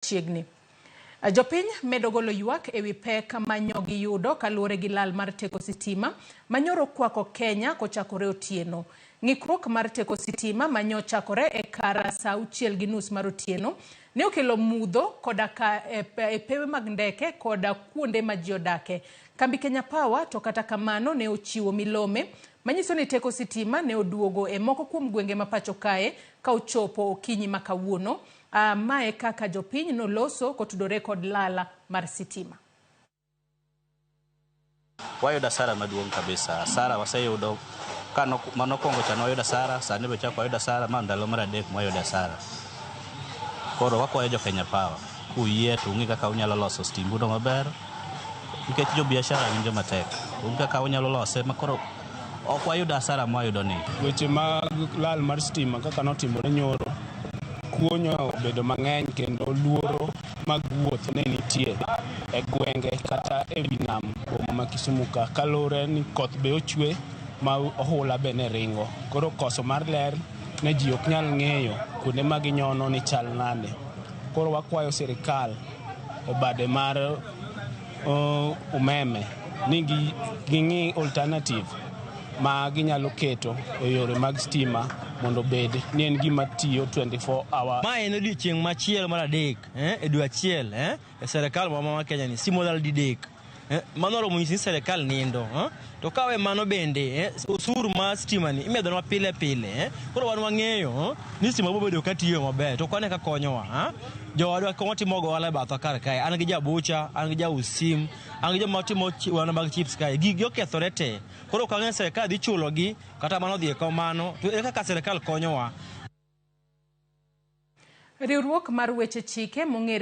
chiegni. Jopiny medo golo ywak ewi pek manyogi yudo kaluwore gi lal mar teko sitima manyoro kwako Kenya kochakore otieno. Ng'ikruok mar teko sitima manyo chakore e kar saa 6:30 mar otieno ne okelo mudho koda ka e pewe mag ndeke koda kuonde ma ji odake. Kambi Kenya Power to kata kamano ne ochiwo milome manyiso ni teko sitima ne oduogo e moko kuom gwenge ma pacho kae ka ochopo okinyi ma kawuono. Mae kaka jopiny noloso kotudore kod lala mar sitima. Wayudo hasara maduong' kabisa. Hasara waseyudo manokwongo cha wayudo hasara, sani be chako wayudo hasara, ma ndalo mar adek wayudo hasara. Koro wakwayo jo Kenya Power kuyie to ung'i kaka unyalo loso stimbuno maber, nikech jo biashara gin joma tek. Ung'i kaka unyalo lose makoro ok wayudo hasara mwayudo ni. Weche mag lal mar stima kaka notimore nyoro, kuonyo obedo mang'eny kendo luoro mag wuoth ne nitie e gwenge kata e wi nam boma ma Kisumu ka. Kalure ni koth be ochwe ma ohula be ne ringo. Koro koso mar ler ne ji ok nyal ng'eyo kuonde ma ginyono ni chal nade. Koro wakwayo sirikal e bade mar umeme ni ging'i alternative ma ginyalo keto e yore mag stima mondo bed ni en gima tiyo 24 hours. Ma en odiochieng' machielo mar adek e dwe achiel e serikal ma Kenya ni simo dal didek. Mano oromo nyisi serikal nindo. To kawe mano bende osuru ma stima ni imedonwa pile pile. Koro wan wang'eyo ni stima bo bedo ka tiyo maber to kwane ka konyowa. Jowadwa ka watimo go wala batho kar kae. An gi jabucha, an gi jausim, an gi joma timo wana mag chips kae. Gigi okethore te. Koro kang'e serikal dhi chulogi kata mano dhi e komano to kaka serikal konyowa. Riwruok mar weche chike mong'ere